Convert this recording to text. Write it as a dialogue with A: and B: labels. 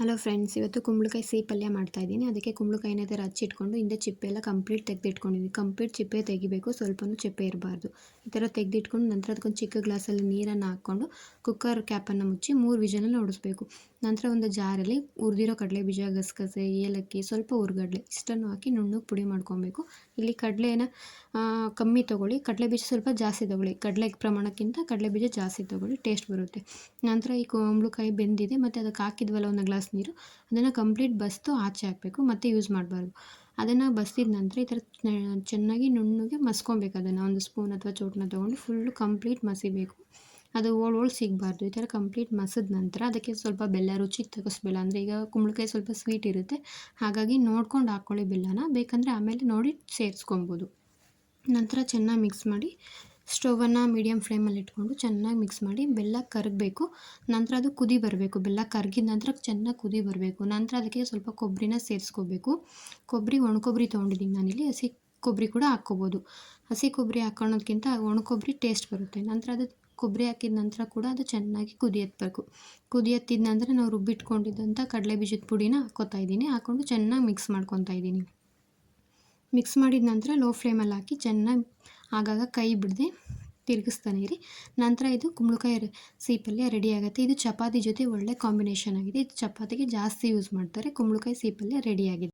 A: Hello friends, ಇವತ್ತು ಕುಂಬಳಕಾಯಿ ಸಿಹಿ ಪಲ್ಯ ಮಾಡ್ತಾಯಿದ್ದೀನಿ. ಅದಕ್ಕೆ ಕುಂಬಳಕಾಯಿನ ಈ ಥರ ಹಚ್ಚಿಟ್ಕೊಂಡು ಹಿಂದೆ ಚಿಪ್ಪೆ ಎಲ್ಲ ಕಂಪ್ಲೀಟ್ ತೆಗೆದಿಟ್ಕೊಂಡಿದ್ದೀನಿ. ಕಂಪ್ಲೀಟ್ ಚಿಪ್ಪೆ ತೆಗಿಬೇಕು, ಸ್ವಲ್ಪನೂ ಚಿಪ್ಪೆ ಇರಬಾರ್ದು. ಈ ಥರ ತೆಗೆದಿಟ್ಕೊಂಡು ನಂತರ ಅದಕ್ಕೊಂದು ಚಿಕ್ಕ ಗ್ಲಾಸಲ್ಲಿ ನೀರನ್ನು ಹಾಕ್ಕೊಂಡು ಕುಕ್ಕರ್ ಕ್ಯಾಪನ್ನು ಮುಚ್ಚಿ 3 ವಿಷಲಲ್ಲಿ ಹೊಡಿಸ್ಬೇಕು. ನಂತರ ಒಂದು ಜಾರಲ್ಲಿ ಹುರಿದಿರೋ ಕಡಲೆ ಬೀಜ, ಗಸಗಸೆ, ಏಲಕ್ಕಿ, ಸ್ವಲ್ಪ ಹುರ್ಗಡ್ಲೆ ಇಷ್ಟನ್ನು ಹಾಕಿ ನುಣ್ಣಗೆ ಪುಡಿ ಮಾಡ್ಕೊಬೇಕು. ಇಲ್ಲಿ ಕಡಲೆನ ಕಮ್ಮಿ ತೊಗೊಳ್ಳಿ, ಕಡಲೆ ಬೀಜ ಸ್ವಲ್ಪ ಜಾಸ್ತಿ ತೊಗೊಳ್ಳಿ. ಕಡಲೆ ಪ್ರಮಾಣಕ್ಕಿಂತ ಕಡಲೆ ಬೀಜ ಜಾಸ್ತಿ ತೊಗೊಳ್ಳಿ, ಟೇಸ್ಟ್ ಬರುತ್ತೆ. ನಂತರ ಈ ಕುಂಬಳಕಾಯಿ ಬೆಂದಿದೆ ಮತ್ತು ಅದಕ್ಕೆ ಹಾಕಿದ್ವಲ್ಲ ಒಂದು ಗ್ಲಾಸ್ ನೀರು, ಅದನ್ನು ಕಂಪ್ಲೀಟ್ ಬಸಿದು ಆಚೆ ಹಾಕಬೇಕು, ಮತ್ತು ಯೂಸ್ ಮಾಡಬಾರ್ದು. ಅದನ್ನು ಬಸಿದ ನಂತರ ಈ ಥರ ಚೆನ್ನಾಗಿ ನುಣ್ಣಗೆ ಮಸ್ಕೊಬೇಕು. ಅದನ್ನು ಒಂದು ಸ್ಪೂನ್ ಅಥವಾ ಚೋಟನ ತೊಗೊಂಡು ಫುಲ್ಲು ಕಂಪ್ಲೀಟ್ ಮಸಿಬೇಕು. ಅದು ಓಳ್ ಸಿಗಬಾರ್ದು. ಈ ಥರ ಕಂಪ್ಲೀಟ್ ಮಸಿದ ನಂತರ ಅದಕ್ಕೆ ಸ್ವಲ್ಪ ಬೆಲ್ಲ, ರುಚಿಗೆ ತಕ್ಕಷ್ಟು ಬೆಲ್ಲ. ಅಂದರೆ ಈಗ ಕುಂಬಳಕಾಯಿ ಸ್ವಲ್ಪ ಸ್ವೀಟ್ ಇರುತ್ತೆ, ಹಾಗಾಗಿ ನೋಡ್ಕೊಂಡು ಹಾಕ್ಕೊಳ್ಳಿ ಬೆಲ್ಲನ. ಬೇಕಂದರೆ ಆಮೇಲೆ ನೋಡಿ ಸೇರಿಸ್ಕೊಬೋದು. ನಂತರ ಚೆನ್ನಾಗಿ ಮಿಕ್ಸ್ ಮಾಡಿ ಸ್ಟವನ್ನು ಮೀಡಿಯಮ್ ಫ್ಲೇಮಲ್ಲಿ ಇಟ್ಕೊಂಡು ಚೆನ್ನಾಗಿ ಮಿಕ್ಸ್ ಮಾಡಿ ಬೆಲ್ಲ ಕರಗಬೇಕು. ನಂತರ ಅದು ಕುದಿ ಬರಬೇಕು. ಬೆಲ್ಲ ಕರಗಿದ ನಂತರ ಚೆನ್ನಾಗಿ ಕುದಿ ಬರಬೇಕು. ನಂತರ ಅದಕ್ಕೆ ಸ್ವಲ್ಪ ಕೊಬ್ಬರಿನ ಸೇರಿಸ್ಕೋಬೇಕು. ಒಣ ಕೊಬ್ಬರಿ ತೊಗೊಂಡಿದ್ದೀನಿ ನಾನಿಲ್ಲಿ. ಹಸಿ ಕೊಬ್ಬರಿ ಕೂಡ ಹಾಕ್ಕೋಬೋದು. ಹಸಿ ಕೊಬ್ಬರಿ ಹಾಕ್ಕೊಳ್ಳೋದ್ಕಿಂತ ಒಣ ಕೊಬ್ಬರಿ ಟೇಸ್ಟ್ ಬರುತ್ತೆ. ನಂತರ ಅದು ಕೊಬ್ಬರಿ ಹಾಕಿದ ನಂತರ ಕೂಡ ಅದು ಚೆನ್ನಾಗಿ ಕುದಿ ಎತ್ತಿದ ನಂತರ ನಾವು ರುಬ್ಬಿಟ್ಕೊಂಡಿದ್ದಂಥ ಕಡಲೆ ಬೀಜದ ಪುಡಿನ ಹಾಕ್ಕೋತಾ ಇದ್ದೀನಿ. ಹಾಕ್ಕೊಂಡು ಚೆನ್ನಾಗಿ ಮಿಕ್ಸ್ ಮಾಡ್ಕೊತಾ ಇದ್ದೀನಿ. ಮಿಕ್ಸ್ ಮಾಡಿದ ನಂತರ ಲೋ ಫ್ಲೇಮಲ್ಲಿ ಹಾಕಿ ಚೆನ್ನಾಗಿ ಆಗಾಗ ಕೈ ಬಿಡದೆ ತಿರುಗಿಸ್ತಾನೆ ಇರಿ. ನಂತರ ಇದು ಕುಂಬಳಕಾಯಿ ಸಿಹಿ ಪಲ್ಯ ರೆಡಿ ಆಗುತ್ತೆ. ಇದು ಚಪಾತಿ ಜೊತೆ ಒಳ್ಳೆ ಕಾಂಬಿನೇಷನ್ ಆಗಿದೆ. ಇದು ಚಪಾತಿಗೆ ಜಾಸ್ತಿ ಯೂಸ್ ಮಾಡ್ತಾರೆ. ಕುಂಬಳಕಾಯಿ ಸಿಹಿ ಪಲ್ಯ ರೆಡಿಯಾಗಿದೆ.